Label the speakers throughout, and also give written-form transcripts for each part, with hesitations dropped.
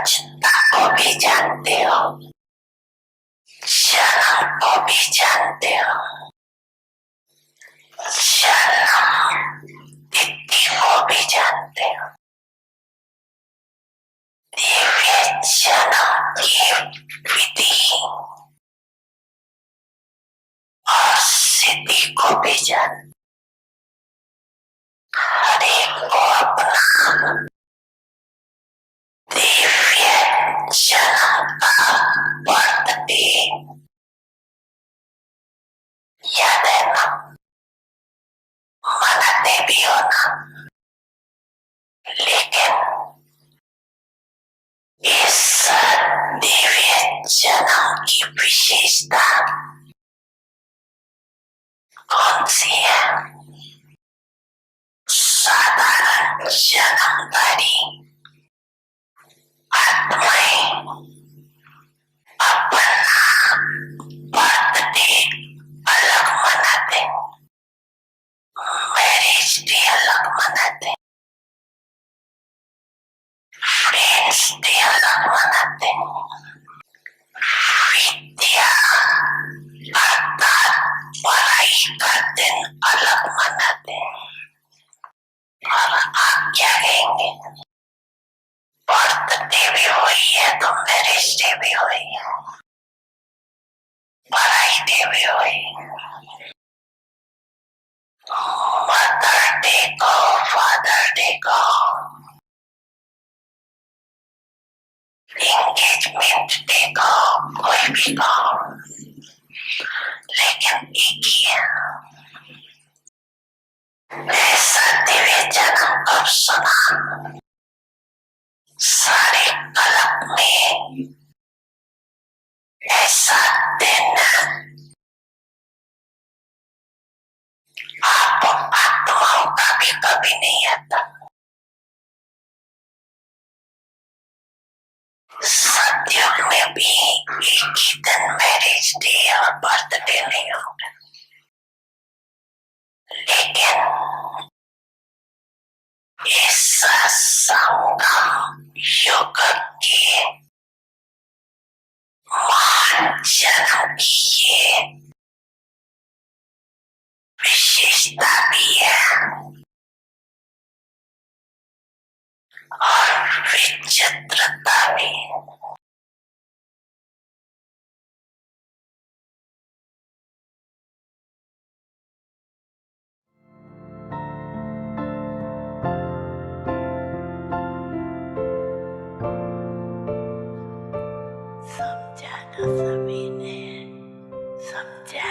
Speaker 1: स्वच्छता को भी जानते हो, जन्म को भी जानते हो, जन्म तिथि को भी जानते हो, दिव्य जन्म की विधि और सिद्धि को भी जानते हो। हर एक को अपना दिव्य जन्म का बर्थडे याद है ना, मनाते भी हो ना, लेकिन इस दिव्य जन्म की विशेषता कौन सी है? साधारण जन्मधारी आत्माएं अपना बर्थडे अलग मनाते, मैरिज डे अलग मनाते, फ्रेंड्स डे अलग मनाते, विद्या अर्थात पढ़ाई का दिन अलग मनाते। और आप क्या कहेंगे? बर्थडे भी हुई है तो मैरिज डे भी हुई है, पढ़ाई डे भी हुई, मदर डे को, फादर डे को, एंगेजमेंट डे को, कोई भी को, लेकिन एक ही है। ऐसा दिव्य जन्म कब सुना? सारे कलम में ऐसा दिन आप आत्माओं का भी कभी नहीं आता। सत्युग में भी एक ही दिन मैरिज डे और बर्थडे नहीं होगा, लेकिन इस संगम युग के महान जन्म की ये विशेषता भी है और विचित्रता भी। समझा ना सभी ने, समझा।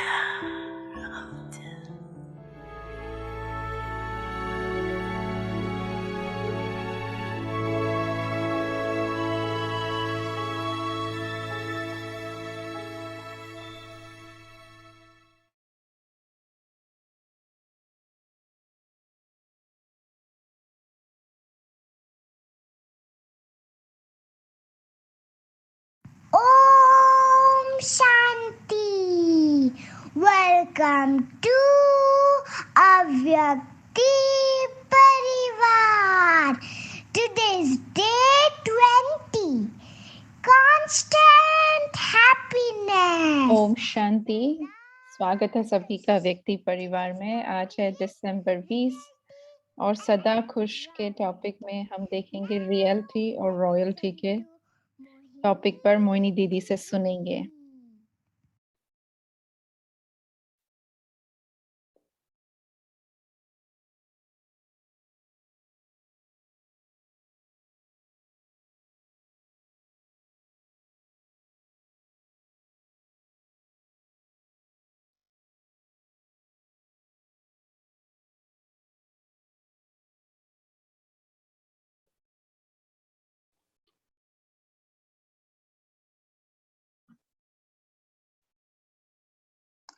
Speaker 2: Om Shanti. Welcome to Avyakti Parivar. Today's day 20. Constant happiness.
Speaker 3: Om Shanti. स्वागत है सभी का व्यक्ति परिवार में। आज है दिसंबर 20 और सदा खुश के टॉपिक में हम देखेंगे रियल्टी और रॉयल्टी के टॉपिक पर मोहिनी दीदी से सुनेंगे।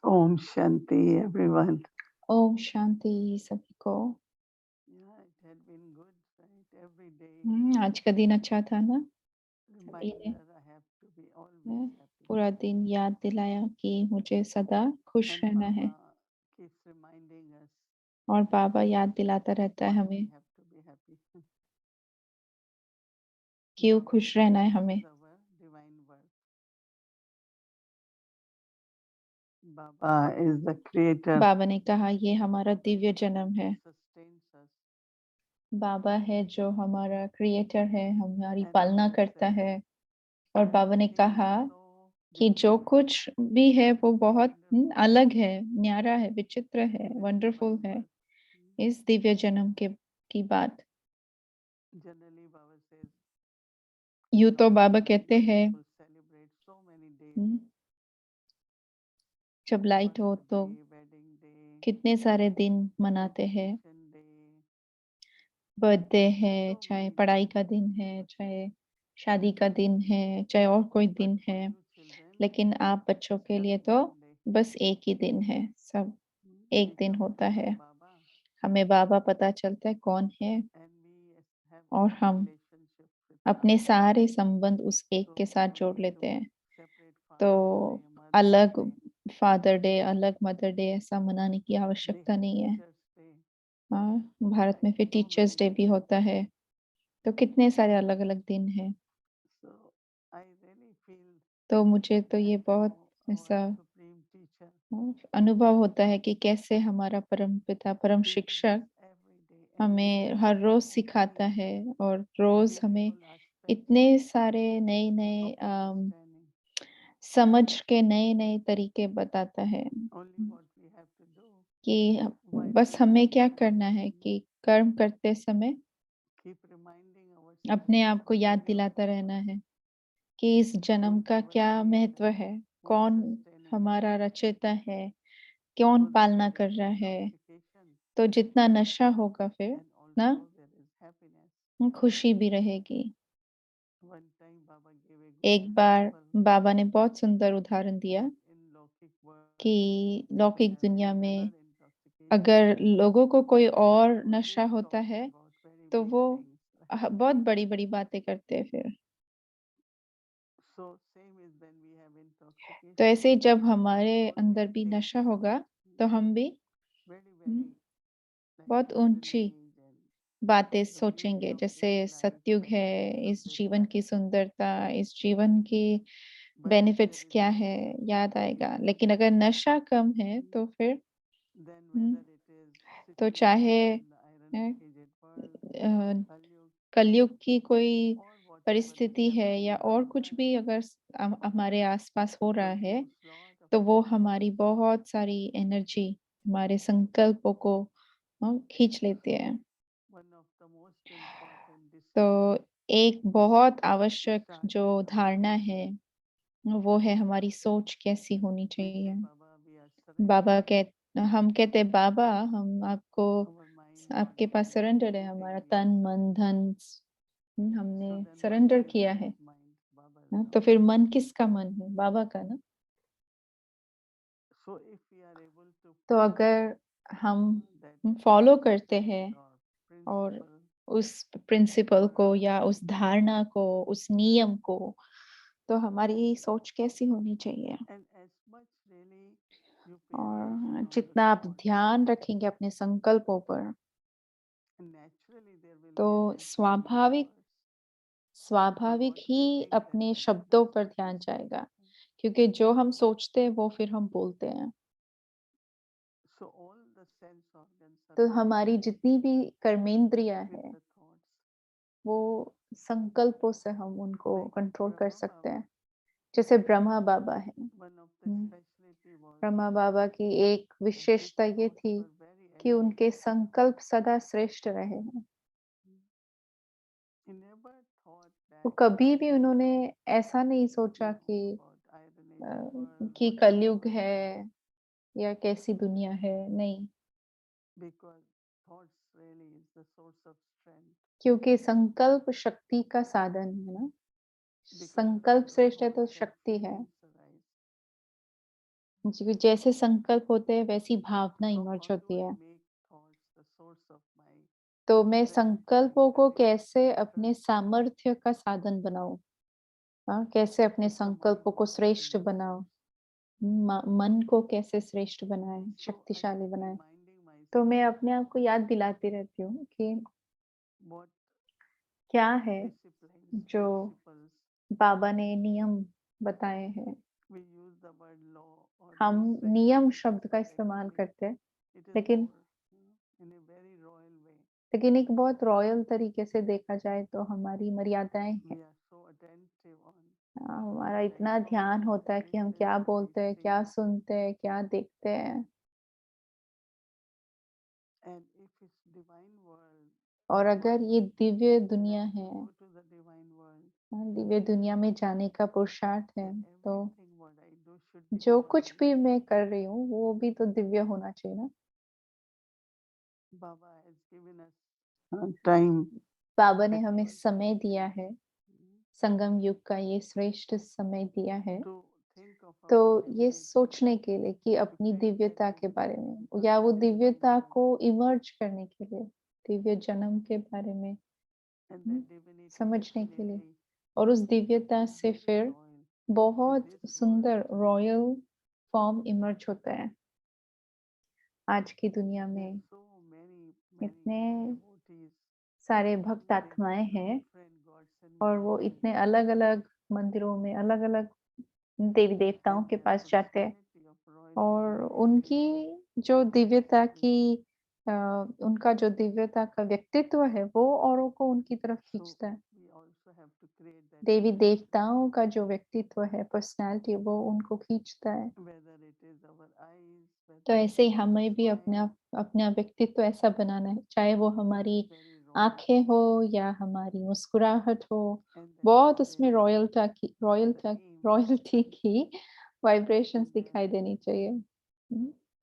Speaker 4: Om Shanti, everyone.
Speaker 3: Om Shanti सभी को।
Speaker 4: Yeah, it had been good, right? Every day.
Speaker 3: आज का दिन अच्छा था ना? सभी ने
Speaker 4: Reminder, I have to be always happy.
Speaker 3: पूरा दिन याद दिलाया कि मुझे सदा खुश
Speaker 4: And
Speaker 3: रहना है,
Speaker 4: Baba keeps reminding us
Speaker 3: और बाबा याद दिलाता रहता है
Speaker 4: why
Speaker 3: हमें
Speaker 4: we have to be happy.
Speaker 3: क्यों खुश रहना है हमें?
Speaker 4: is our divine work. Baba is the creator
Speaker 3: बाबा ने कहा ये हमारा दिव्य जन्म है।
Speaker 4: who sustains us.
Speaker 3: बाबा है जो हमारा क्रिएटर है, हमारी
Speaker 4: And
Speaker 3: पालना
Speaker 4: he
Speaker 3: करता
Speaker 4: said,
Speaker 3: है। और बाबा ने
Speaker 4: everything is
Speaker 3: कहा
Speaker 4: so
Speaker 3: कि जो
Speaker 4: different,
Speaker 3: कुछ भी है वो बहुत
Speaker 4: wonderful,
Speaker 3: अलग है, न्यारा है, विचित्र है,
Speaker 4: in this
Speaker 3: वंडरफुल
Speaker 4: divine
Speaker 3: है
Speaker 4: work.
Speaker 3: इस दिव्य जन्म के की बात।
Speaker 4: Generally, Baba says,
Speaker 3: यूं तो
Speaker 4: on
Speaker 3: बाबा
Speaker 4: Diwali,
Speaker 3: कहते हैं
Speaker 4: people celebrate so many days.
Speaker 3: हम्म, जब लाइट हो तो
Speaker 4: Birthday, wedding day,
Speaker 3: कितने सारे दिन मनाते हैं।
Speaker 4: education day,
Speaker 3: बर्थडे है,
Speaker 4: so
Speaker 3: चाहे
Speaker 4: many
Speaker 3: पढ़ाई
Speaker 4: days.
Speaker 3: का दिन है, चाहे शादी का दिन है, चाहे और कोई
Speaker 4: But
Speaker 3: दिन
Speaker 4: for
Speaker 3: है,
Speaker 4: you children,
Speaker 3: लेकिन आप बच्चों
Speaker 4: it's
Speaker 3: के लिए
Speaker 4: just
Speaker 3: तो
Speaker 4: one day.
Speaker 3: बस एक ही दिन है। सब एक
Speaker 4: We
Speaker 3: दिन
Speaker 4: come
Speaker 3: होता
Speaker 4: to know
Speaker 3: है।
Speaker 4: Baba,
Speaker 3: हमें बाबा पता चलता है कौन है,
Speaker 4: and we have
Speaker 3: और
Speaker 4: all
Speaker 3: हम
Speaker 4: relationship with
Speaker 3: अपने
Speaker 4: Baba.
Speaker 3: सारे संबंध उस एक
Speaker 4: So
Speaker 3: के
Speaker 4: we
Speaker 3: साथ
Speaker 4: don't
Speaker 3: जोड़
Speaker 4: need
Speaker 3: लेते
Speaker 4: to
Speaker 3: हैं।
Speaker 4: separate Father's
Speaker 3: तो
Speaker 4: Day, Mother's
Speaker 3: अलग
Speaker 4: Day,
Speaker 3: फादर डे, अलग मदर डे ऐसा मनाने की
Speaker 4: they
Speaker 3: आवश्यकता
Speaker 4: have
Speaker 3: नहीं है।
Speaker 4: Teachers Day,
Speaker 3: हाँ, भारत में
Speaker 4: right?
Speaker 3: फिर
Speaker 4: So
Speaker 3: टीचर्स
Speaker 4: many
Speaker 3: डे भी
Speaker 4: days.
Speaker 3: होता है। तो कितने सारे अलग अलग दिन हैं।
Speaker 4: So I really feel
Speaker 3: तो मुझे तो ये
Speaker 4: and
Speaker 3: बहुत
Speaker 4: know our
Speaker 3: ऐसा
Speaker 4: Supreme Teacher
Speaker 3: अनुभव होता है कि कैसे हमारा परम पिता, परम
Speaker 4: teaches us
Speaker 3: शिक्षक
Speaker 4: every day, and we
Speaker 3: हमें हर
Speaker 4: have
Speaker 3: रोज
Speaker 4: so
Speaker 3: सिखाता
Speaker 4: many
Speaker 3: है, और रोज हमें
Speaker 4: beautiful aspects
Speaker 3: इतने सारे नए नए
Speaker 4: of understanding.
Speaker 3: समझ के नए नए तरीके बताता है
Speaker 4: Only what we have to do
Speaker 3: कि
Speaker 4: while
Speaker 3: बस
Speaker 4: doing
Speaker 3: हमें क्या
Speaker 4: karma,
Speaker 3: करना है कि कर्म करते समय
Speaker 4: keep reminding ourselves
Speaker 3: अपने
Speaker 4: of
Speaker 3: आप को
Speaker 4: the
Speaker 3: याद
Speaker 4: value of
Speaker 3: दिलाता रहना
Speaker 4: Baba,
Speaker 3: है कि इस
Speaker 4: who
Speaker 3: जन्म
Speaker 4: is
Speaker 3: का
Speaker 4: our
Speaker 3: क्या महत्व
Speaker 4: creator,
Speaker 3: है,
Speaker 4: who is
Speaker 3: कौन
Speaker 4: sustaining us,
Speaker 3: हमारा रचयिता है, कौन
Speaker 4: so that
Speaker 3: पालना
Speaker 4: there
Speaker 3: कर
Speaker 4: is
Speaker 3: रहा है।
Speaker 4: intoxication
Speaker 3: तो जितना नशा होगा फिर
Speaker 4: and
Speaker 3: ना
Speaker 4: also there is happiness.
Speaker 3: खुशी भी रहेगी।
Speaker 4: One time Baba gave a good
Speaker 3: एक बार
Speaker 4: example
Speaker 3: बाबा ने बहुत सुंदर उदाहरण दिया
Speaker 4: that in Lokik world,
Speaker 3: कि
Speaker 4: if we
Speaker 3: लौकिक
Speaker 4: have
Speaker 3: दुनिया
Speaker 4: regular
Speaker 3: में
Speaker 4: intoxication,
Speaker 3: अगर लोगों को कोई
Speaker 4: they
Speaker 3: और
Speaker 4: always
Speaker 3: नशा होता
Speaker 4: talk
Speaker 3: है
Speaker 4: about very
Speaker 3: तो
Speaker 4: big
Speaker 3: वो
Speaker 4: things, right?
Speaker 3: बहुत बड़ी बड़ी बातें करते हैं फिर।
Speaker 4: So same is when we have
Speaker 3: तो
Speaker 4: intoxication,
Speaker 3: ऐसे ही जब
Speaker 4: we
Speaker 3: हमारे
Speaker 4: will
Speaker 3: अंदर
Speaker 4: always
Speaker 3: भी
Speaker 4: think
Speaker 3: नशा होगा तो हम भी
Speaker 4: very,
Speaker 3: हम्म,
Speaker 4: very like
Speaker 3: बहुत ऊंची
Speaker 4: privileged and
Speaker 3: बातें
Speaker 4: the beauty
Speaker 3: सोचेंगे,
Speaker 4: of
Speaker 3: जैसे
Speaker 4: this life,
Speaker 3: सत्युग है,
Speaker 4: benefits of
Speaker 3: इस
Speaker 4: this
Speaker 3: जीवन की
Speaker 4: life.
Speaker 3: सुंदरता, इस जीवन की
Speaker 4: But if there
Speaker 3: benefits
Speaker 4: is
Speaker 3: क्या
Speaker 4: no
Speaker 3: है, याद आएगा।
Speaker 4: intoxication,
Speaker 3: लेकिन अगर नशा कम है तो फिर
Speaker 4: then
Speaker 3: hmm,
Speaker 4: whether it is
Speaker 3: तो
Speaker 4: sitting
Speaker 3: चाहे
Speaker 4: down in the
Speaker 3: a,
Speaker 4: iron aged world,
Speaker 3: a,
Speaker 4: Kalyug,
Speaker 3: कलयुग की कोई
Speaker 4: or whatever is
Speaker 3: परिस्थिति है
Speaker 4: happening
Speaker 3: या
Speaker 4: in
Speaker 3: और
Speaker 4: our
Speaker 3: कुछ भी
Speaker 4: life,
Speaker 3: अगर हमारे आसपास हो रहा
Speaker 4: it
Speaker 3: है,
Speaker 4: use lot of
Speaker 3: तो वो
Speaker 4: energy.
Speaker 3: हमारी बहुत सारी एनर्जी, हमारे संकल्पों को खींच लेते हैं।
Speaker 4: One of the most important
Speaker 3: तो
Speaker 4: discipline
Speaker 3: एक बहुत
Speaker 4: to
Speaker 3: आवश्यक
Speaker 4: start
Speaker 3: जो
Speaker 4: with
Speaker 3: धारणा
Speaker 4: thinking,
Speaker 3: है वो है हमारी सोच कैसी होनी
Speaker 4: we say,
Speaker 3: चाहिए।
Speaker 4: Baba, we are surrendered.
Speaker 3: बाबा हम कहते हैं बाबा हम आपको,
Speaker 4: Our mind,
Speaker 3: आपके
Speaker 4: body,
Speaker 3: पास
Speaker 4: and
Speaker 3: सरेंडर है,
Speaker 4: everything
Speaker 3: हमारा
Speaker 4: we are
Speaker 3: तन मन
Speaker 4: surrendered.
Speaker 3: धन
Speaker 4: So
Speaker 3: हमने
Speaker 4: then what
Speaker 3: सरेंडर
Speaker 4: is
Speaker 3: किया
Speaker 4: whose
Speaker 3: है।
Speaker 4: mind? Baba's
Speaker 3: हाँ,
Speaker 4: now.
Speaker 3: तो फिर मन किसका मन है? बाबा का ना।
Speaker 4: So if we are able to
Speaker 3: तो
Speaker 4: follow
Speaker 3: अगर हम
Speaker 4: that
Speaker 3: फॉलो करते हैं
Speaker 4: precept or
Speaker 3: और
Speaker 4: principle
Speaker 3: उस प्रिंसिपल
Speaker 4: one
Speaker 3: को या
Speaker 4: after
Speaker 3: उस
Speaker 4: another,
Speaker 3: धारणा को, उस नियम को, तो हमारी सोच कैसी होनी चाहिए।
Speaker 4: and as much really you pay attention
Speaker 3: और
Speaker 4: on the
Speaker 3: जितना आप
Speaker 4: thought,
Speaker 3: ध्यान रखेंगे अपने संकल्पों पर,
Speaker 4: naturally there will
Speaker 3: तो
Speaker 4: be attention on your
Speaker 3: स्वाभाविक
Speaker 4: words. कि
Speaker 3: स्वाभाविक
Speaker 4: what
Speaker 3: he
Speaker 4: we think, that
Speaker 3: अपने शब्दों
Speaker 4: manifests
Speaker 3: पर
Speaker 4: what we
Speaker 3: ध्यान
Speaker 4: say.
Speaker 3: जाएगा, क्योंकि जो हम सोचते हैं वो फिर हम बोलते हैं।
Speaker 4: So all the sense organs are
Speaker 3: तो हमारी
Speaker 4: connected
Speaker 3: जितनी भी कर्मेंद्रियां
Speaker 4: with
Speaker 3: हैं
Speaker 4: the thoughts.
Speaker 3: वो संकल्पों से हम उनको
Speaker 4: Like
Speaker 3: कंट्रोल कर
Speaker 4: Brahma
Speaker 3: सकते
Speaker 4: Baba,
Speaker 3: हैं। जैसे ब्रह्मा बाबा है,
Speaker 4: one of the specialty was
Speaker 3: Brahma बाबा की एक
Speaker 4: that his
Speaker 3: विशेषता ये
Speaker 4: thoughts
Speaker 3: थी
Speaker 4: were very
Speaker 3: कि उनके
Speaker 4: elevated.
Speaker 3: संकल्प सदा श्रेष्ठ रहे हैं।
Speaker 4: He never thought
Speaker 3: वो
Speaker 4: that
Speaker 3: कभी भी उन्होंने ऐसा नहीं
Speaker 4: you
Speaker 3: सोचा
Speaker 4: know about iron aged world,
Speaker 3: कि
Speaker 4: whatever
Speaker 3: कलयुग
Speaker 4: world,
Speaker 3: है या कैसी दुनिया है, नहीं।
Speaker 4: because thoughts really is the source of strength.
Speaker 3: क्योंकि संकल्प शक्ति का साधन है ना।
Speaker 4: Because
Speaker 3: संकल्प
Speaker 4: out of
Speaker 3: श्रेष्ठ है तो
Speaker 4: thoughts and
Speaker 3: शक्ति है।
Speaker 4: feelings arise.
Speaker 3: जैसे संकल्प होते हैं वैसी भावना
Speaker 4: So
Speaker 3: इमर्ज
Speaker 4: how do
Speaker 3: होती
Speaker 4: I
Speaker 3: है।
Speaker 4: make thoughts the source of my
Speaker 3: तो मैं
Speaker 4: strength, my
Speaker 3: संकल्पों को
Speaker 4: courage,
Speaker 3: कैसे
Speaker 4: etc.?
Speaker 3: अपने सामर्थ्य का साधन बनाऊं, हाँ, कैसे अपने
Speaker 4: So my
Speaker 3: संकल्पों को
Speaker 4: mind
Speaker 3: श्रेष्ठ बनाऊं,
Speaker 4: meditates.
Speaker 3: मन को कैसे श्रेष्ठ बनाए,
Speaker 4: So I
Speaker 3: शक्तिशाली
Speaker 4: keep
Speaker 3: बनाए।
Speaker 4: reminding
Speaker 3: तो
Speaker 4: myself
Speaker 3: मैं अपने आप को याद दिलाती रहती हूँ कि
Speaker 4: what
Speaker 3: क्या है
Speaker 4: disciplines
Speaker 3: जो
Speaker 4: principles.
Speaker 3: बाबा ने नियम बताए हैं।
Speaker 4: We use the word law or
Speaker 3: हम
Speaker 4: precept,
Speaker 3: नियम शब्द का
Speaker 4: but
Speaker 3: इस्तेमाल
Speaker 4: actually
Speaker 3: करते हैं,
Speaker 4: it is
Speaker 3: लेकिन
Speaker 4: more in a very royal way.
Speaker 3: एक बहुत रॉयल तरीके से देखा जाए तो हमारी मर्यादाएं हैं।
Speaker 4: We are so attentive on
Speaker 3: हमारा
Speaker 4: the
Speaker 3: इतना ध्यान
Speaker 4: environment,
Speaker 3: होता है
Speaker 4: we
Speaker 3: कि हम
Speaker 4: listen,
Speaker 3: क्या
Speaker 4: we
Speaker 3: बोलते हैं, क्या
Speaker 4: see,
Speaker 3: सुनते हैं, क्या देखते हैं।
Speaker 4: and if it's divine world,
Speaker 3: और अगर ये दिव्य दुनिया
Speaker 4: let's
Speaker 3: है,
Speaker 4: go to the divine world.
Speaker 3: Divya दुनिया में जाने का पुरुषार्थ है,
Speaker 4: That
Speaker 3: तो
Speaker 4: everything what I do should be
Speaker 3: जो कुछ
Speaker 4: divine.
Speaker 3: भी मैं कर रही हूँ वो भी तो दिव्य होना चाहिए ना।
Speaker 4: Baba has given us time
Speaker 3: बाबा ने
Speaker 4: at
Speaker 3: हमें
Speaker 4: all
Speaker 3: समय
Speaker 4: times,
Speaker 3: दिया है, संगम युग का ये श्रेष्ठ समय दिया है,
Speaker 4: to think of
Speaker 3: तो
Speaker 4: our
Speaker 3: ये
Speaker 4: divinity,
Speaker 3: सोचने के लिए कि अपनी
Speaker 4: create
Speaker 3: दिव्यता
Speaker 4: that
Speaker 3: के बारे
Speaker 4: divinity,
Speaker 3: में,
Speaker 4: to
Speaker 3: या वो
Speaker 4: live a divine
Speaker 3: दिव्यता
Speaker 4: life.
Speaker 3: को इमर्ज करने के लिए, दिव्य जन्म के बारे में
Speaker 4: And that divinity
Speaker 3: समझने के लिए,
Speaker 4: definitely
Speaker 3: और उस दिव्यता
Speaker 4: is
Speaker 3: से
Speaker 4: very
Speaker 3: फिर
Speaker 4: royal.
Speaker 3: बहुत
Speaker 4: In this
Speaker 3: सुंदर
Speaker 4: world,
Speaker 3: रॉयल फॉर्म इमर्ज होता है। आज की दुनिया
Speaker 4: there
Speaker 3: में
Speaker 4: are so many
Speaker 3: इतने
Speaker 4: devotees,
Speaker 3: सारे भक्त
Speaker 4: they
Speaker 3: आत्माएं
Speaker 4: worship
Speaker 3: हैं,
Speaker 4: different gods and
Speaker 3: और वो
Speaker 4: goddesses.
Speaker 3: इतने अलग अलग मंदिरों में अलग अलग देवी देवताओं
Speaker 4: And
Speaker 3: के
Speaker 4: their
Speaker 3: पास जाते हैं,
Speaker 4: personality of royalty
Speaker 3: और
Speaker 4: is
Speaker 3: उनकी जो दिव्यता की
Speaker 4: so
Speaker 3: उनका जो दिव्यता का व्यक्तित्व है वो औरों को उनकी तरफ खींचता है।
Speaker 4: we also have to create that
Speaker 3: Devi
Speaker 4: divinity.
Speaker 3: देवताओं का जो व्यक्तित्व है, पर्सनालिटी, वो उनको खींचता है।
Speaker 4: Whether it is our eyes,
Speaker 3: तो
Speaker 4: whether it
Speaker 3: ऐसे ही
Speaker 4: is our
Speaker 3: हमें भी
Speaker 4: mind,
Speaker 3: अपना व्यक्तित्व ऐसा बनाना है, चाहे वो हमारी
Speaker 4: very royal.
Speaker 3: आंखें हो या हमारी मुस्कुराहट हो,
Speaker 4: And that
Speaker 3: बहुत
Speaker 4: is
Speaker 3: उसमें
Speaker 4: really the aim
Speaker 3: रॉयल्टी की वाइब्रेशंस
Speaker 4: in that,
Speaker 3: दिखाई देनी चाहिए।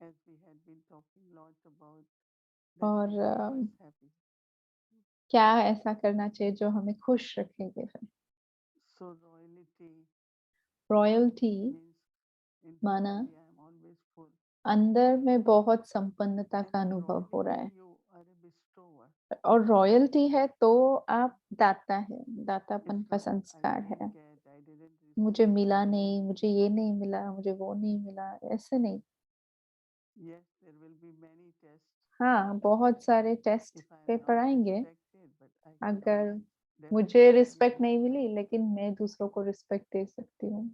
Speaker 4: as we had been talking lots about, that
Speaker 3: और
Speaker 4: will keep us happy.
Speaker 3: क्या ऐसा करना चाहिए जो हमें खुश रखेंगे फिर।
Speaker 4: So royalty
Speaker 3: रॉयल्टी
Speaker 4: means
Speaker 3: माना
Speaker 4: internally I am always full.
Speaker 3: अंदर में बहुत संपन्नता
Speaker 4: And
Speaker 3: का अनुभव हो रहा है,
Speaker 4: royalty, you are a bestower.
Speaker 3: और रॉयल्टी है तो आप दाता है, दातापन
Speaker 4: It's
Speaker 3: का
Speaker 4: not, I
Speaker 3: संस्कार
Speaker 4: didn't
Speaker 3: है।
Speaker 4: get, I didn't
Speaker 3: मुझे
Speaker 4: receive, I
Speaker 3: मिला
Speaker 4: didn't
Speaker 3: नहीं, मुझे
Speaker 4: do.
Speaker 3: ये नहीं मिला, मुझे वो नहीं मिला, ऐसे नहीं।
Speaker 4: Yes, there will be many tests.
Speaker 3: हाँ, बहुत सारे test
Speaker 4: If I am
Speaker 3: paper
Speaker 4: not
Speaker 3: आएंगे।
Speaker 4: respected, but I can
Speaker 3: अगर
Speaker 4: always
Speaker 3: मुझे
Speaker 4: definitely
Speaker 3: रिस्पेक्ट
Speaker 4: give
Speaker 3: नहीं
Speaker 4: respect.
Speaker 3: मिली, लेकिन मैं दूसरों को रिस्पेक्ट दे सकती हूँ,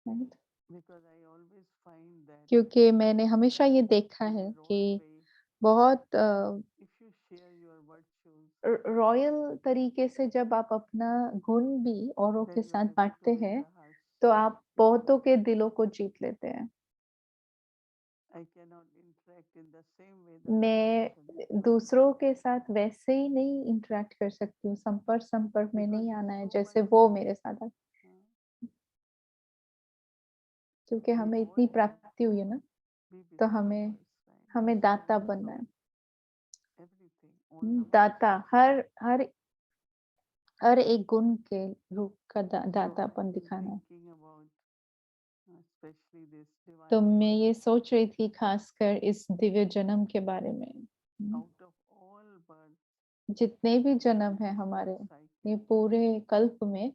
Speaker 3: right?
Speaker 4: Because I always find that
Speaker 3: क्योंकि मैंने हमेशा ये देखा
Speaker 4: in
Speaker 3: है
Speaker 4: a
Speaker 3: कि
Speaker 4: royal way,
Speaker 3: बहुत
Speaker 4: if you share your virtues,
Speaker 3: royal तरीके से जब आप अपना गुण भी औरों
Speaker 4: then
Speaker 3: के
Speaker 4: you
Speaker 3: साथ
Speaker 4: get
Speaker 3: बांटते
Speaker 4: to win
Speaker 3: हैं,
Speaker 4: the hearts.
Speaker 3: तो आप बहुतों के दिलों को जीत लेते हैं।
Speaker 4: I cannot interact in the same way the other
Speaker 3: मैं
Speaker 4: person is.
Speaker 3: दूसरों के साथ वैसे ही नहीं इंटरेक्ट कर सकती हूँ, संपर्क में
Speaker 4: Because
Speaker 3: नहीं
Speaker 4: it's
Speaker 3: आना है
Speaker 4: so
Speaker 3: जैसे
Speaker 4: much
Speaker 3: वो
Speaker 4: more,
Speaker 3: मेरे साथ आए,
Speaker 4: uh,
Speaker 3: क्योंकि हमें इतनी
Speaker 4: devotees
Speaker 3: प्राप्ति हुई है ना,
Speaker 4: be
Speaker 3: तो हमें
Speaker 4: bestowers, right?
Speaker 3: दाता
Speaker 4: Bestowers
Speaker 3: बनना
Speaker 4: of
Speaker 3: है।
Speaker 4: everything, all the
Speaker 3: दाता
Speaker 4: virtues.
Speaker 3: हर एक गुण के रूप का
Speaker 4: So I've
Speaker 3: दातापन
Speaker 4: been
Speaker 3: दिखाना है।
Speaker 4: thinking about especially this
Speaker 3: तो
Speaker 4: divine
Speaker 3: मैं ये
Speaker 4: birth.
Speaker 3: सोच रही थी खासकर इस दिव्य जन्म के बारे में।
Speaker 4: Out of all births
Speaker 3: जितने भी जन्म
Speaker 4: in
Speaker 3: है
Speaker 4: this
Speaker 3: हमारे
Speaker 4: whole
Speaker 3: ये
Speaker 4: cycle,
Speaker 3: पूरे कल्प में,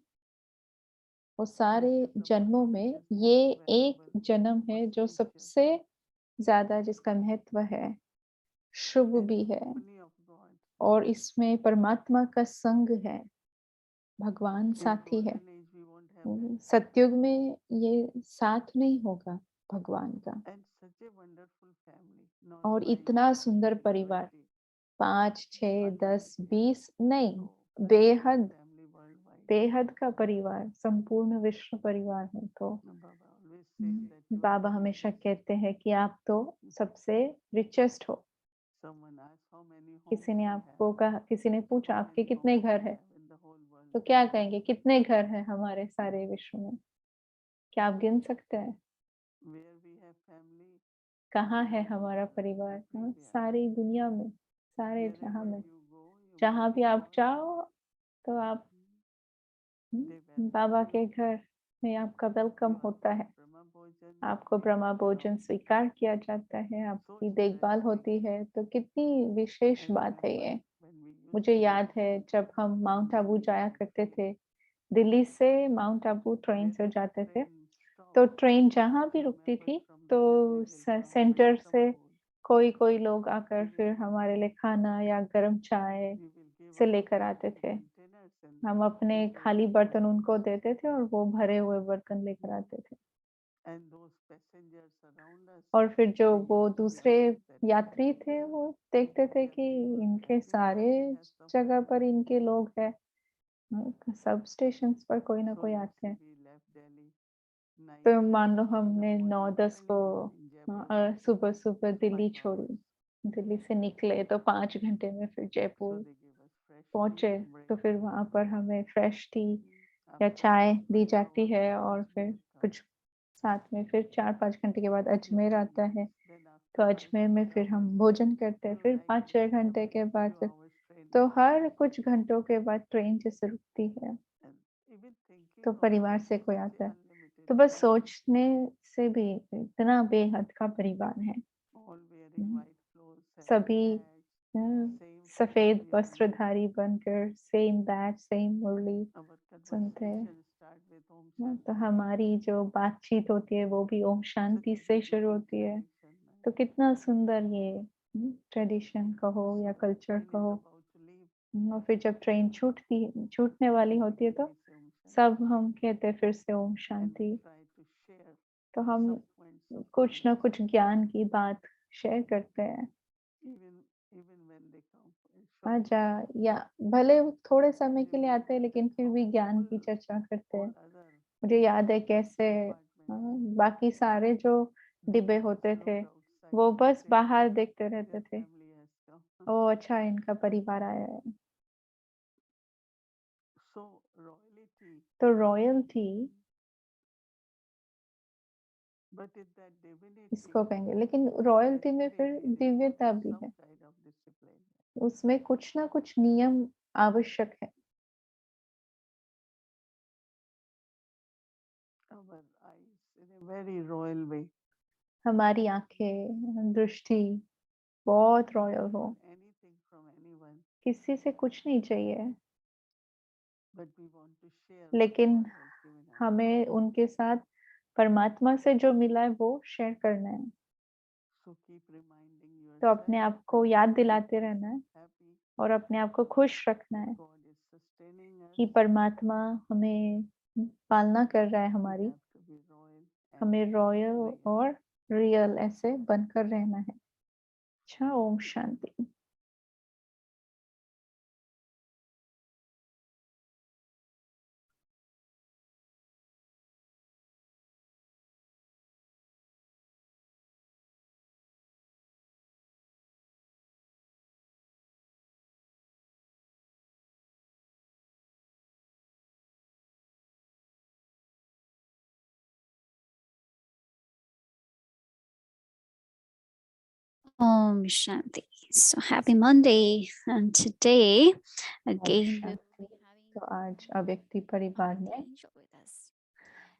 Speaker 3: वो सारे
Speaker 4: this is the
Speaker 3: जन्मों
Speaker 4: birth
Speaker 3: में
Speaker 4: which is
Speaker 3: ये
Speaker 4: most
Speaker 3: एक
Speaker 4: valuable,
Speaker 3: जन्म है जो
Speaker 4: auspicious,
Speaker 3: सबसे ज्यादा, जिसका महत्व है, शुभ
Speaker 4: and
Speaker 3: भी है,
Speaker 4: company of God.
Speaker 3: और इसमें परमात्मा का संग है, भगवान
Speaker 4: In
Speaker 3: साथी है।
Speaker 4: golden age we won't have that.
Speaker 3: सतयुग में ये साथ नहीं होगा भगवान का।
Speaker 4: And such a wonderful family, not
Speaker 3: और
Speaker 4: 5,
Speaker 3: इतना
Speaker 4: 10,
Speaker 3: सुंदर
Speaker 4: 15,
Speaker 3: परिवार,
Speaker 4: 20,
Speaker 3: 5, 6, 10,
Speaker 4: unlimited.
Speaker 3: 20 नहीं,
Speaker 4: So
Speaker 3: बेहद
Speaker 4: family worldwide.
Speaker 3: बेहद का परिवार, संपूर्ण विश्व परिवार है। तो
Speaker 4: Baba always says that you are
Speaker 3: Baba
Speaker 4: the
Speaker 3: हमेशा
Speaker 4: richest.
Speaker 3: कहते हैं कि आप तो सबसे रिचेस्ट हो।
Speaker 4: Someone asked how many homes
Speaker 3: किसी ने
Speaker 4: you
Speaker 3: आपको
Speaker 4: have.
Speaker 3: कहा, किसी ने पूछा
Speaker 4: How
Speaker 3: आपके
Speaker 4: many
Speaker 3: कितने
Speaker 4: homes
Speaker 3: घर
Speaker 4: you
Speaker 3: है,
Speaker 4: have in the whole world?
Speaker 3: तो क्या कहेंगे, कितने घर हैं हमारे सारे विश्व में? क्या आप गिन सकते हैं
Speaker 4: Where we have family,
Speaker 3: कहाँ
Speaker 4: there
Speaker 3: है
Speaker 4: is
Speaker 3: हमारा
Speaker 4: God
Speaker 3: परिवार? हाँ,
Speaker 4: everywhere.
Speaker 3: सारी दुनिया में, सारे जहाँ
Speaker 4: Wherever
Speaker 3: में,
Speaker 4: you go, you
Speaker 3: जहाँ
Speaker 4: meet
Speaker 3: भी आप
Speaker 4: God.
Speaker 3: जाओ तो आप
Speaker 4: They welcome
Speaker 3: बाबा
Speaker 4: you.
Speaker 3: के घर में आपका वेलकम
Speaker 4: You are
Speaker 3: होता है,
Speaker 4: called Brahma Bhojan.
Speaker 3: आपको ब्रह्मा भोजन स्वीकार किया जाता है, आपकी देखभाल होती है। तो कितनी विशेष
Speaker 4: I
Speaker 3: बात है ये।
Speaker 4: remember when we used
Speaker 3: मुझे
Speaker 4: to
Speaker 3: याद
Speaker 4: go
Speaker 3: है
Speaker 4: from
Speaker 3: जब हम माउंट आबू जाया करते
Speaker 4: Delhi
Speaker 3: थे, दिल्ली से माउंट आबू ट्रेन
Speaker 4: where
Speaker 3: से
Speaker 4: the
Speaker 3: जाते थे,
Speaker 4: train
Speaker 3: तो
Speaker 4: stopped,
Speaker 3: ट्रेन
Speaker 4: so
Speaker 3: जहाँ भी
Speaker 4: few
Speaker 3: रुकती
Speaker 4: members
Speaker 3: थी
Speaker 4: from
Speaker 3: तो
Speaker 4: the family will come and
Speaker 3: centre
Speaker 4: welcome
Speaker 3: से
Speaker 4: food.
Speaker 3: कोई लोग आकर फिर हमारे लिए खाना या गर्म चाय
Speaker 4: We will give
Speaker 3: से
Speaker 4: our
Speaker 3: लेकर
Speaker 4: food
Speaker 3: आते
Speaker 4: in
Speaker 3: थे।
Speaker 4: containers and
Speaker 3: हम अपने खाली बर्तन उनको देते थे और वो भरे हुए बर्तन लेकर आते थे।
Speaker 4: And those passengers around us,
Speaker 3: और फिर जो
Speaker 4: they
Speaker 3: वो
Speaker 4: used to
Speaker 3: दूसरे
Speaker 4: realize that
Speaker 3: यात्री थे वो देखते थे कि इनके सारे जगह पर इनके लोग हैं। सब स्टेशंस पर कोई ना
Speaker 4: so
Speaker 3: कोई
Speaker 4: let's
Speaker 3: आते
Speaker 4: say
Speaker 3: हैं।
Speaker 4: we left Delhi 9,
Speaker 3: तो
Speaker 4: 10
Speaker 3: मान लो
Speaker 4: in the
Speaker 3: हमने
Speaker 4: morning,
Speaker 3: 9-10 को
Speaker 4: early in Jaipur,
Speaker 3: सुबह सुबह दिल्ली
Speaker 4: 5
Speaker 3: छोड़ी,
Speaker 4: hours.
Speaker 3: दिल्ली से निकले तो 5 घंटे में फिर
Speaker 4: So
Speaker 3: Jaipur
Speaker 4: they give us fresh tea
Speaker 3: पहुंचे।
Speaker 4: and
Speaker 3: तो फिर
Speaker 4: breakfast.
Speaker 3: वहां पर हमें फ्रेश टी या
Speaker 4: After
Speaker 3: चाय दी
Speaker 4: 5
Speaker 3: जाती
Speaker 4: hours,
Speaker 3: है
Speaker 4: then
Speaker 3: और फिर
Speaker 4: Ajmer comes.
Speaker 3: कुछ साथ में फिर 4-5 घंटे के बाद अजमेर आता है।
Speaker 4: Then
Speaker 3: तो
Speaker 4: after
Speaker 3: अजमेर
Speaker 4: 5,
Speaker 3: में
Speaker 4: 6
Speaker 3: फिर हम
Speaker 4: hours,
Speaker 3: भोजन करते हैं,
Speaker 4: you
Speaker 3: फिर
Speaker 4: like
Speaker 3: 5-6 घंटे
Speaker 4: every
Speaker 3: के बाद
Speaker 4: few
Speaker 3: फिर
Speaker 4: hours train
Speaker 3: तो
Speaker 4: comes.
Speaker 3: हर कुछ घंटों के बाद ट्रेन जैसे रुकती है,
Speaker 4: And even thinking
Speaker 3: तो
Speaker 4: of
Speaker 3: परिवार
Speaker 4: it,
Speaker 3: से कोई
Speaker 4: such
Speaker 3: आता
Speaker 4: a
Speaker 3: है।
Speaker 4: unlimited
Speaker 3: तो बस
Speaker 4: family,
Speaker 3: सोचने से भी इतना बेहद का परिवार है।
Speaker 4: all wearing
Speaker 3: हम्म,
Speaker 4: white clothes, same
Speaker 3: सभी
Speaker 4: bags, same
Speaker 3: सफेद
Speaker 4: Punjabi
Speaker 3: वस्त्रधारी
Speaker 4: harmony.
Speaker 3: बनकर same batch same Murli
Speaker 4: Our
Speaker 3: सुनते हैं।
Speaker 4: conversation start with Om
Speaker 3: तो
Speaker 4: Shanti.
Speaker 3: हमारी जो बातचीत होती है वो भी ओम
Speaker 4: Such
Speaker 3: शांति
Speaker 4: a
Speaker 3: से
Speaker 4: beautiful
Speaker 3: शुरू होती है।
Speaker 4: tradition,
Speaker 3: तो
Speaker 4: man.
Speaker 3: कितना सुंदर ये ट्रेडिशन कहो या
Speaker 4: So
Speaker 3: कल्चर
Speaker 4: train is
Speaker 3: कहो।
Speaker 4: about to leave.
Speaker 3: और फिर जब ट्रेन छूटने वाली होती है तो
Speaker 4: We say Om Shanti.
Speaker 3: सब हम कहते हैं फिर से ओम
Speaker 4: And we
Speaker 3: Shanti.
Speaker 4: try to share
Speaker 3: तो हम
Speaker 4: some points of
Speaker 3: कुछ ना
Speaker 4: knowledge.
Speaker 3: कुछ ज्ञान की बात शेयर करते हैं।
Speaker 4: Even when they come in short
Speaker 3: आजा
Speaker 4: time.
Speaker 3: या भले वो थोड़े समय के लिए
Speaker 4: We
Speaker 3: आते हैं
Speaker 4: looked
Speaker 3: लेकिन
Speaker 4: at
Speaker 3: फिर
Speaker 4: how
Speaker 3: भी ज्ञान की
Speaker 4: all
Speaker 3: चर्चा करते हैं।
Speaker 4: other
Speaker 3: मुझे याद है कैसे
Speaker 4: departments
Speaker 3: बाकी सारे जो डिब्बे
Speaker 4: just
Speaker 3: होते थे
Speaker 4: looked outside
Speaker 3: वो
Speaker 4: and
Speaker 3: बस
Speaker 4: say
Speaker 3: बाहर देखते रहते
Speaker 4: their
Speaker 3: थे।
Speaker 4: family has come.
Speaker 3: ओ अच्छा इनका परिवार आया है।
Speaker 4: So royalty,
Speaker 3: तो royalty
Speaker 4: but in that divinity,
Speaker 3: इसको कहेंगे, लेकिन रॉयल्टी में फिर
Speaker 4: definitely
Speaker 3: दिव्यता
Speaker 4: requires
Speaker 3: भी
Speaker 4: some
Speaker 3: है।
Speaker 4: kind of discipline.
Speaker 3: उसमें कुछ ना कुछ नियम आवश्यक है।
Speaker 4: Our eyes in a very royal way.
Speaker 3: हमारी आंखें दृष्टि बहुत रॉयल हो,
Speaker 4: Want anything from anyone,
Speaker 3: किसी से कुछ नहीं चाहिए,
Speaker 4: but we want to share what
Speaker 3: लेकिन
Speaker 4: God has given us.
Speaker 3: हमें उनके साथ परमात्मा से जो मिला है वो शेयर करना है।
Speaker 4: So keep reminding
Speaker 3: तो
Speaker 4: yourself
Speaker 3: अपने आप को याद दिलाते रहना है
Speaker 4: happy
Speaker 3: और अपने आप को खुश रखना है
Speaker 4: God is sustaining us.
Speaker 3: कि परमात्मा हमें पालना कर रहा है
Speaker 4: We
Speaker 3: हमारी।
Speaker 4: have to be royal and
Speaker 3: हमें रॉयल
Speaker 4: real.
Speaker 3: और रियल ऐसे बनकर रहना है। अच्छा, Om Shanti.
Speaker 5: Om Shanti. So happy Monday, and today
Speaker 3: Om
Speaker 5: again we'll
Speaker 3: Shanti.
Speaker 5: be having
Speaker 3: तो आज अव्यक्ति परिवार में
Speaker 5: Angel with us.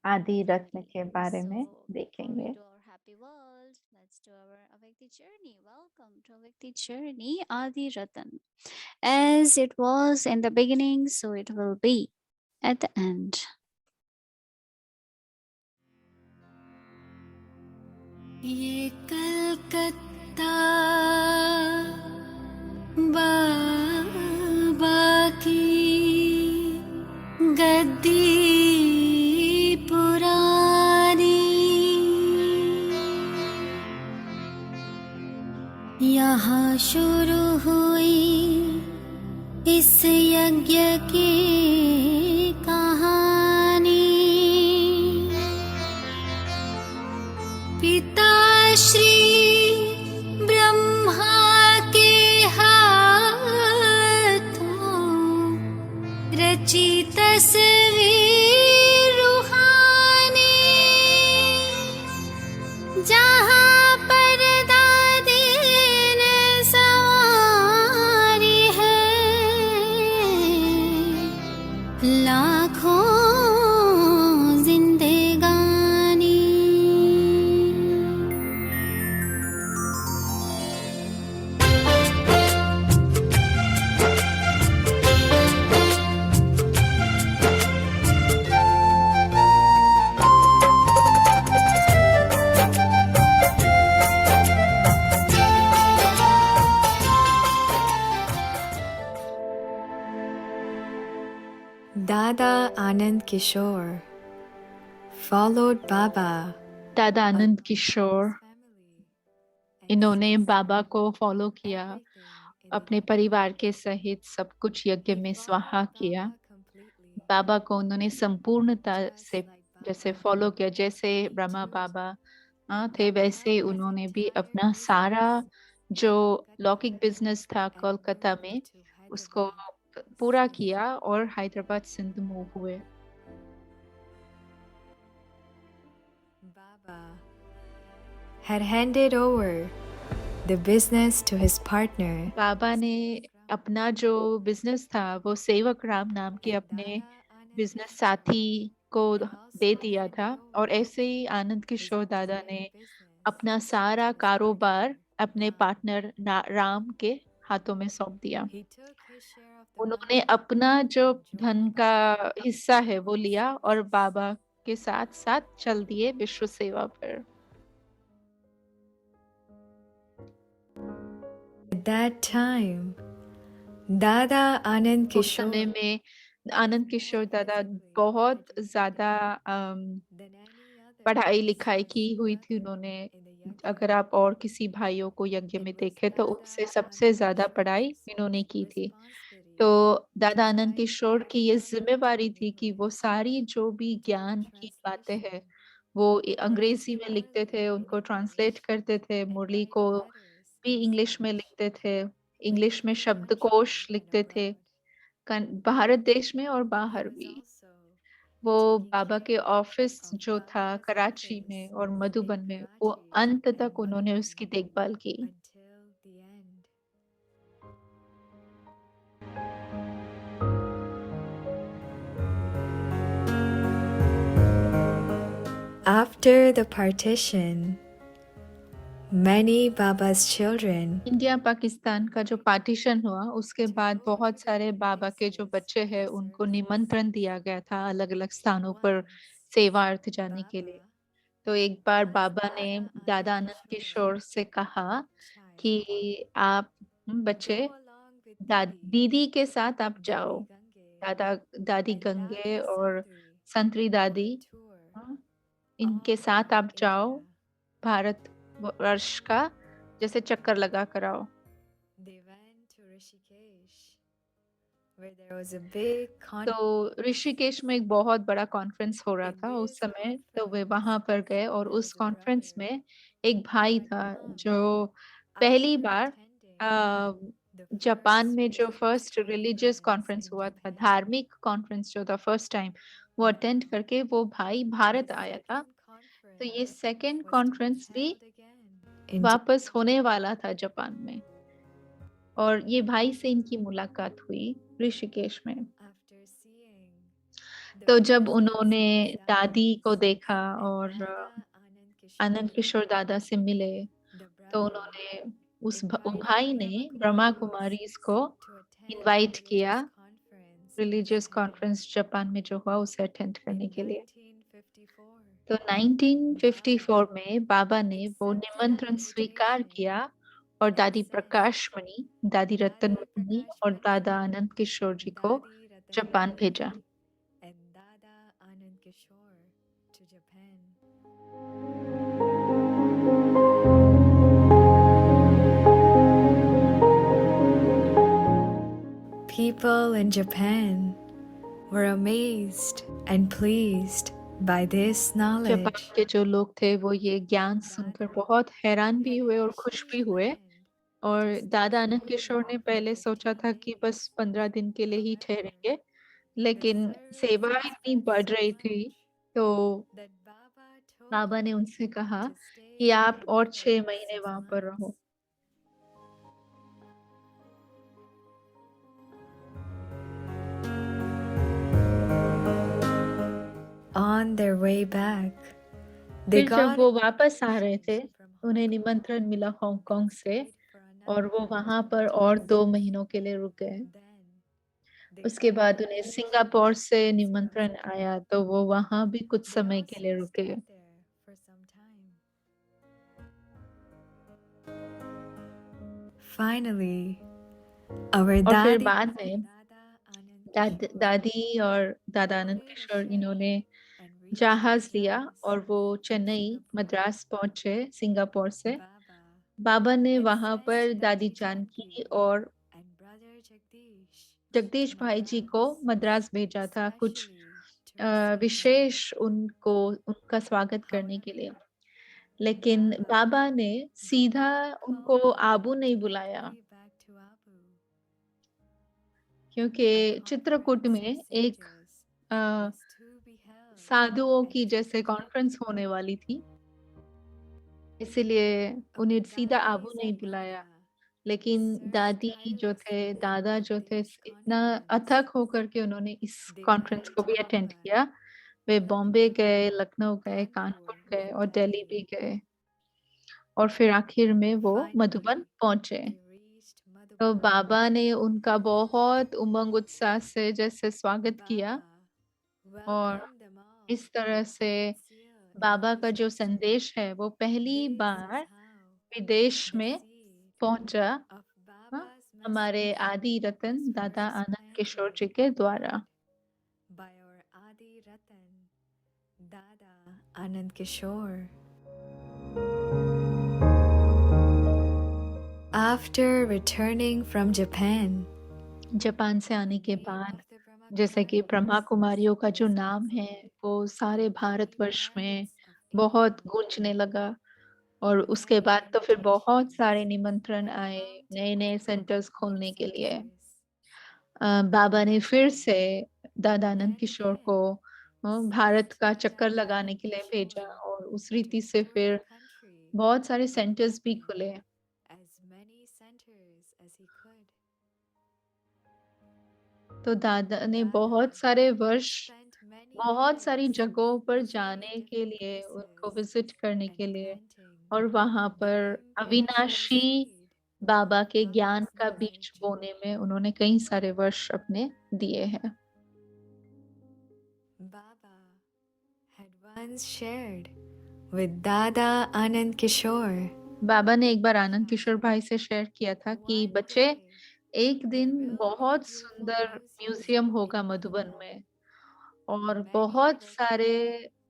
Speaker 3: आदि रत्न के बारे में
Speaker 5: So before we
Speaker 3: देखेंगे।
Speaker 5: do our happy world, let's do our Avyakti journey. Welcome to Avyakti journey, Adi Ratan. As it was in the beginning, so it will be at the end.
Speaker 6: ये कलकत्ता बाबा की गद्दी पुरानी, यहाँ शुरू हुई इस यज्ञ की कहानी। पिता श्री ब्रह्मा के हाथों रची तस्वीर रूहानी, जहाँ पर दादी ने सवारी है लाखों जिंदगानी।
Speaker 7: Dada Anand Kishore followed Baba.
Speaker 3: दादा आनंद किशोर इन्होंने बाबा को फॉलो किया, अपने परिवार के सहित सब कुछ यज्ञ में स्वाहा किया। बाबा को उन्होंने संपूर्णता से जैसे फॉलो किया, जैसे ब्रह्मा बाबा थे वैसे उन्होंने भी अपना सारा जो लौकिक बिजनेस था कोलकाता में उसको पूरा किया और हैदराबाद सिंध मूव हुए।
Speaker 7: Baba had handed over the business to his partner.
Speaker 3: बाबा ने अपना जो बिजनेस था वो सेवक राम नाम के अपने बिजनेस साथी को दे दिया था, और ऐसे ही आनंद किशोर दादा ने अपना सारा कारोबार अपने पार्टनर राम के हाथों में सौंप दिया।
Speaker 7: He took his share of the
Speaker 3: उन्होंने
Speaker 7: money
Speaker 3: अपना जो धन का हिस्सा है वो लिया और बाबा के साथ साथ चल दिए विश्व सेवा पर।
Speaker 7: At that time, Dada Anand
Speaker 3: उस समय
Speaker 7: Kishore
Speaker 3: में आनंद किशोर दादा बहुत ज्यादा
Speaker 7: than any other
Speaker 3: पढ़ाई लिखाई की हुई थी उन्होंने। अगर आप और किसी भाइयों को यज्ञ में देखें तो उनसे सबसे ज्यादा पढ़ाई इन्होंने की थी। तो दादा आनंद किशोर की ये जिम्मेवारी थी कि वो सारी जो भी ज्ञान की बातें हैं वो अंग्रेजी में लिखते थे, उनको ट्रांसलेट करते थे, मुरली को भी इंग्लिश में लिखते थे, इंग्लिश में शब्दकोश लिखते थे, भारत देश में और बाहर भी। वो बाबा के ऑफिस जो था कराची में और मधुबन में वो अंत तक उन्होंने उसकी देखभाल की।
Speaker 7: until the end. After the partition, many Baba's children
Speaker 3: India Pakistan का जो पार्टीशन हुआ उसके बाद बहुत सारे बाबा के जो बच्चे हैं उनको निमंत्रण दिया गया था अलग अलग स्थानों पर सेवार्थ जाने के लिए। तो एक बार बाबा ने दादा आनंद किशोर से कहा कि आप बच्चे दीदी के साथ आप जाओ, दादा दादी गंगे और संतरी दादी इनके साथ आप जाओ, भारत वर्ष का जैसे चक्कर लगा कर आओ।
Speaker 7: they went to Rishikesh, where there was a big
Speaker 3: तो ऋषिकेश में एक बहुत बड़ा कॉन्फ्रेंस हो रहा था उस समय, तो वे वहां पर गए और उस कॉन्फ्रेंस में एक भाई था जो पहली बार जापान में जो फर्स्ट रिलीजियस कॉन्फ्रेंस हुआ था, धार्मिक कॉन्फ्रेंस जो था फर्स्ट टाइम वो अटेंड करके वो भाई भारत आया था। तो ये सेकेंड कॉन्फ्रेंस भी वापस होने वाला था जापान में, और ये भाई से इनकी मुलाकात हुई ऋषिकेश में। तो जब उन्होंने दादी को देखा और आनंद किशोर दादा से मिले तो उन्होंने वो भाई ने ब्रह्मा कुमारीज को इनवाइट किया रिलीजियस कॉन्फ्रेंस जापान में जो हुआ उसे अटेंड करने के लिए। तो 1954 में बाबा ने वो निमंत्रण स्वीकार किया और दादी प्रकाश मणि, दादी रतन मणि और दादा आनंद किशोर जी को जापान भेजा।
Speaker 7: People in Japan were amazed and pleased by this knowledge.
Speaker 3: Japan के जो लोग थे वो ये ज्ञान सुनकर बहुत हैरान भी हुए और खुश भी हुए। और दादा आनंद किशोर ने पहले सोचा था कि बस 15 दिन के लिए ही ठहरेंगे, लेकिन सेवा इतनी बढ़ रही थी तो बाबा ने उनसे कहा कि आप और 6 महीने वहां पर रहो।
Speaker 7: On their way back, they
Speaker 3: फिर जब
Speaker 7: got
Speaker 3: वो वापस आ रहे थे उन्हें निमंत्रण मिला हांगकांग से और वो वहां पर और 2 महीनों के लिए रुक गए। उसके बाद उन्हें सिंगापुर से निमंत्रण आया तो वो वहां भी कुछ समय के लिए रुके।
Speaker 7: Finally, our
Speaker 3: और फिर
Speaker 7: daddy
Speaker 3: बाद में दादी और दादा आनंद किशोर इन्होंने जहाज लिया और वो चेन्नई मद्रास पहुंचे सिंगापुर से। बाबा ने वहां पर दादी जानकी और जगदीश भाई जी को मद्रास भेजा था कुछ विशेष उनको उनका स्वागत करने के लिए। लेकिन बाबा ने सीधा उनको आबू नहीं बुलाया, क्योंकि चित्रकूट में एक अ, साधुओं की जैसे कॉन्फ्रेंस होने वाली थी, इसलिए उन्हें सीधा आबू नहीं बुलाया। लेकिन दादी जो थे दादा जो थे इतना अथक होकर के उन्होंने इस कॉन्फ्रेंस को भी अटेंड किया। वे बॉम्बे गए, लखनऊ गए, कानपुर गए और दिल्ली भी गए और फिर आखिर में वो मधुबन पहुंचे। तो बाबा ने उनका बहुत उमंग उत्साह से जैसे स्वागत किया और इस तरह से बाबा का जो संदेश है वो पहली बार विदेश में पहुंचा, हाँ, हमारे आदि रतन दादा आनंद किशोर जी के द्वारा।
Speaker 7: by our Adi Ratan, Dada Anand Kishore. After returning from Japan,
Speaker 3: Japan से आने के बाद जैसे कि ब्रह्मा कुमारियों का जो नाम है वो सारे भारतवर्ष में बहुत गूंजने लगा और उसके बाद तो फिर बहुत सारे निमंत्रण आए नए नए सेंटर्स खोलने के लिए। बाबा ने फिर से दादानंद किशोर को भारत का चक्कर लगाने के लिए भेजा और उस रीति से फिर बहुत सारे सेंटर्स भी खुले।
Speaker 7: as many centers as he could.
Speaker 3: तो दादा ने बहुत सारे वर्ष बहुत सारी जगहों पर जाने के लिए उनको विजिट करने के लिए और वहां पर अविनाशी बाबा के ज्ञान का बीज बोने में उन्होंने कई सारे वर्ष अपने दिए हैं।
Speaker 7: Baba had once shared with Dada Anand Kishore.
Speaker 3: बाबा ने एक बार आनंद किशोर भाई से शेयर किया था कि बच्चे एक दिन बहुत सुंदर म्यूजियम होगा मधुबन में और बहुत सारे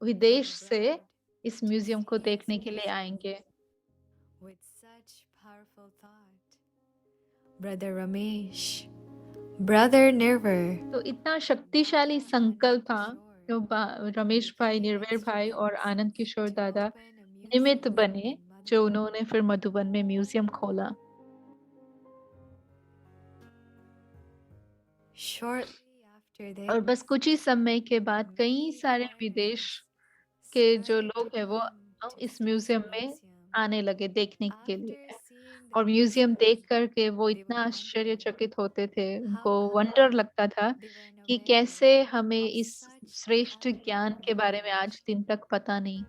Speaker 3: विदेश से इस म्यूजियम को देखने के लिए आएंगे।
Speaker 7: With such powerful thought, Brother Ramesh, Brother Nirvar,
Speaker 3: तो इतना शक्तिशाली संकल्प था जो रमेश भाई, निर्भय भाई और आनंद किशोर दादा निमित्त बने जो उन्होंने फिर मधुबन में म्यूजियम खोला।
Speaker 7: shortly after this,
Speaker 3: और बस कुछ ही समय के बाद कई सारे विदेश के जो लोग हैं वो इस म्यूजियम में आने लगे देखने के लिए और म्यूजियम देख करके वो इतना आश्चर्यचकित होते थे, उनको वंडर लगता था कि कैसे हमें इस श्रेष्ठ ज्ञान के बारे में आज दिन तक पता नहीं।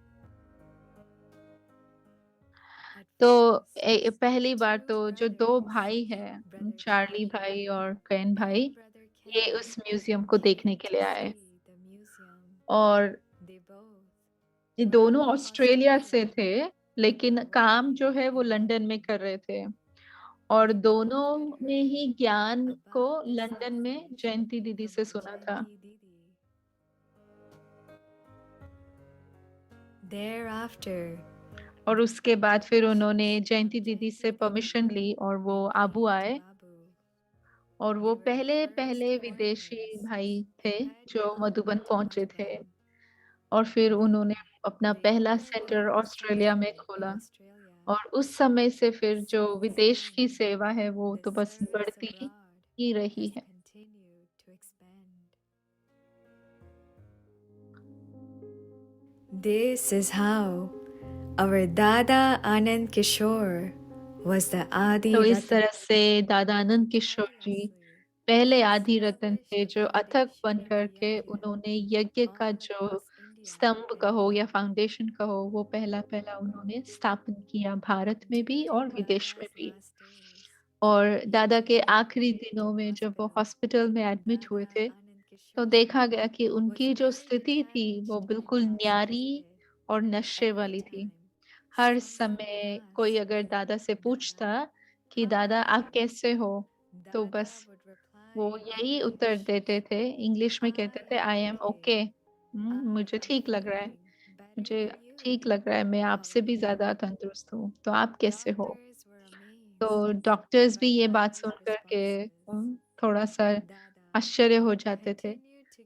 Speaker 3: तो पहली बार तो जो दो भाई हैं चार्ली भाई और कैन भाई ये उस म्यूजियम को देखने के लिए आए और ये दोनों ऑस्ट्रेलिया से थे लेकिन काम जो है वो लंदन में कर रहे थे और दोनों ने ही ज्ञान को लंदन में जयंती दीदी से सुना था।
Speaker 7: thereafter,
Speaker 3: और उसके बाद फिर उन्होंने जयंती दीदी से परमिशन ली और वो आबू आए और वो पहले पहले विदेशी भाई थे जो मधुबन पहुंचे थे और फिर उन्होंने अपना पहला सेंटर ऑस्ट्रेलिया में खोला और उस समय से फिर जो विदेश की सेवा है वो तो बस बढ़ती ही रही है।
Speaker 7: This is how our Dada Anand Kishore was the Adi
Speaker 3: तो इस
Speaker 7: Ratan.
Speaker 3: तरह से दादा आनंद किशोर जी पहले आदि रतन थे जो अथक बन करके उन्होंने यज्ञ का जो स्तंभ कहो या फाउंडेशन कहो वो पहला पहला उन्होंने स्थापन किया भारत में भी और विदेश में भी। और दादा के आखिरी दिनों में जब वो हॉस्पिटल में एडमिट हुए थे तो देखा गया कि उनकी जो स्थिति थी वो बिल्कुल न्यारी और नशे वाली थी। हर समय कोई अगर दादा से पूछता कि दादा आप कैसे हो तो बस वो यही उत्तर देते थे, इंग्लिश में कहते थे आई एम ओके। मुझे ठीक लग रहा है, मुझे ठीक लग रहा है, मैं आपसे भी ज़्यादा तंदुरुस्त हूँ, तो आप कैसे हो? तो डॉक्टर्स भी ये बात सुन कर के थोड़ा-सा आश्चर्य हो जाते थे।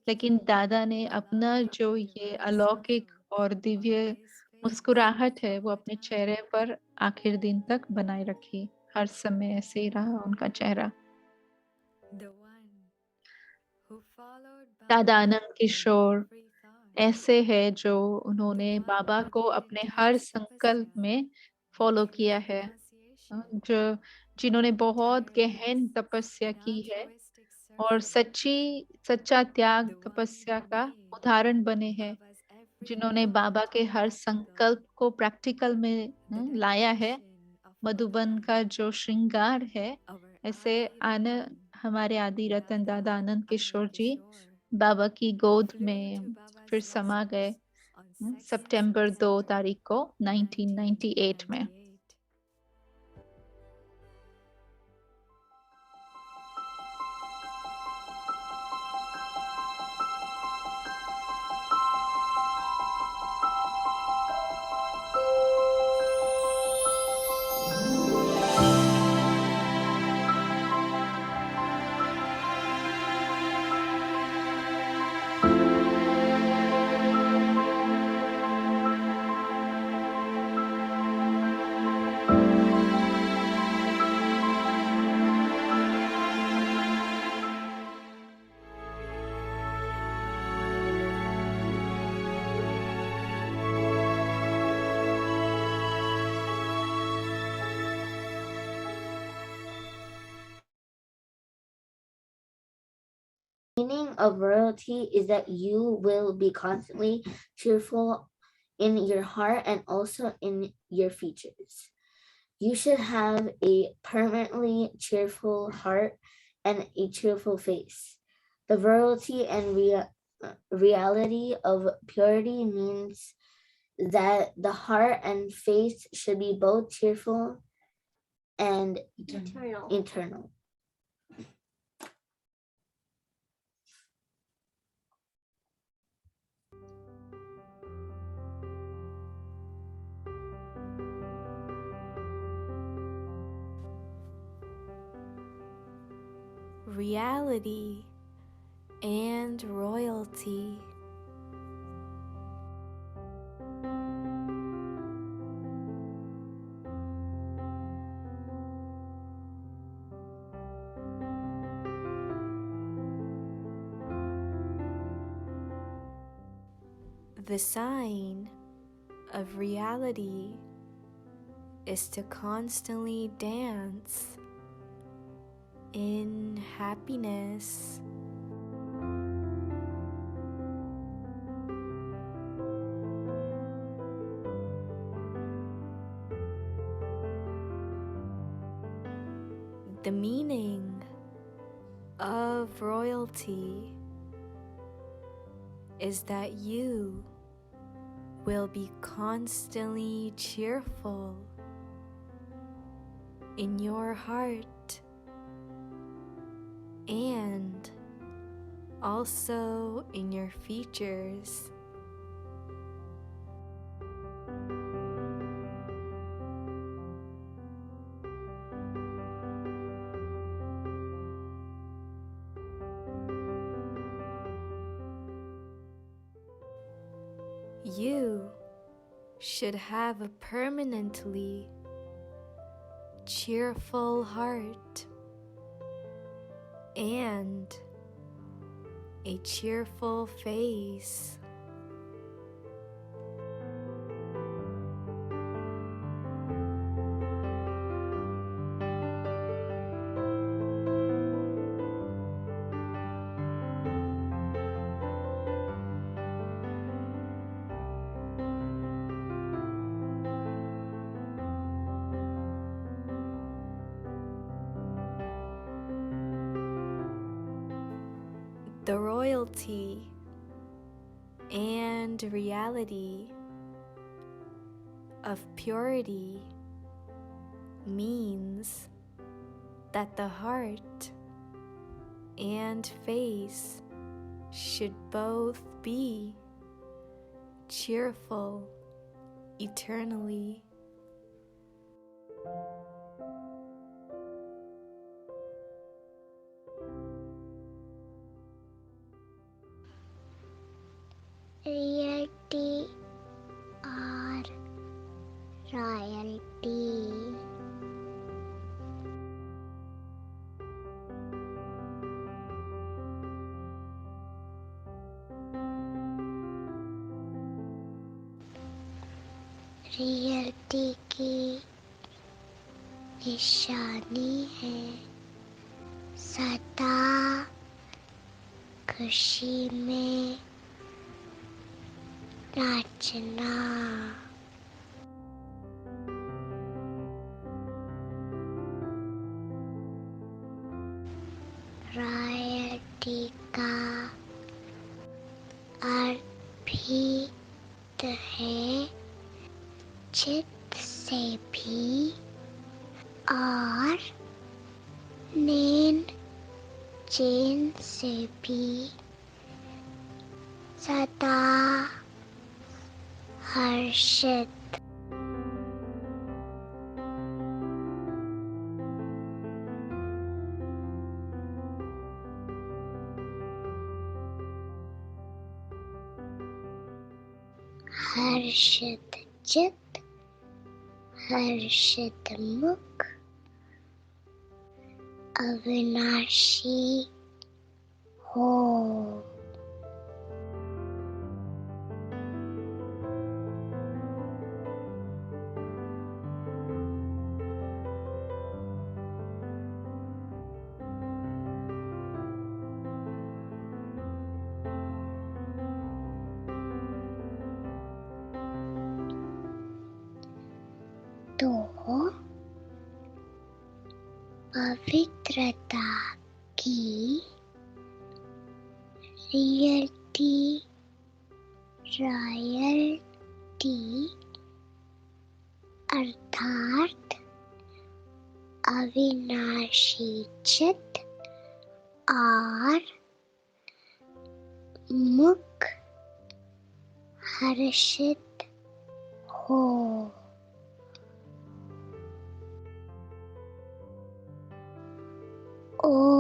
Speaker 3: लेकिन दादा ने अपना जो ये अलौकिक और दिव्य मुस्कुराहट है, वो अपने चेहरे पर आखिर दिन तक बनाए रखी। हर समय ऐसे ही रहा उनका चेहरा। दादा आनंद किशोर ऐसे है जो उन्होंने बाबा को अपने हर संकल्प में फॉलो किया है। जो जिन्होंने बहुत गहन तपस्या की है और सच्चा त्याग तपस्या का उदाहरण बने हैं, जिन्होंने बाबा के हर संकल्प को प्रैक्टिकल में लाया है। मधुबन का जो श्रृंगार है, ऐसे हमारे आदि रतन दादा आनंद किशोर जी बाबा की गोद में फिर समा गए सितंबर 2 तारीख को 1998 में।
Speaker 1: Meaning of royalty is that you will be constantly cheerful in your heart and also in your features. You should have a permanently cheerful heart and a cheerful face. The royalty and reality of purity means that the heart and face should be both cheerful and internal.
Speaker 7: Reality and royalty. The sign of reality is to constantly dance in happiness. The meaning of royalty is that you will be constantly cheerful in your heart and also in your features. You should have a permanently cheerful heart and a cheerful face. The royalty and reality of purity means that the heart and face should both be cheerful eternally.
Speaker 2: Realty or royalty? Reality की निशानी है सदा खुशी में नाचना। Royalty का अर्थ भी है चित से भी और नेन चैन से भी सदा हर्षित। हर्षित चित, हर्षित मुख, अविनाशी हो। तो पवित्रता की रियलिटी रॉयल्टी अर्थात अविनाशी चित और मुख हर्षित हो। ओ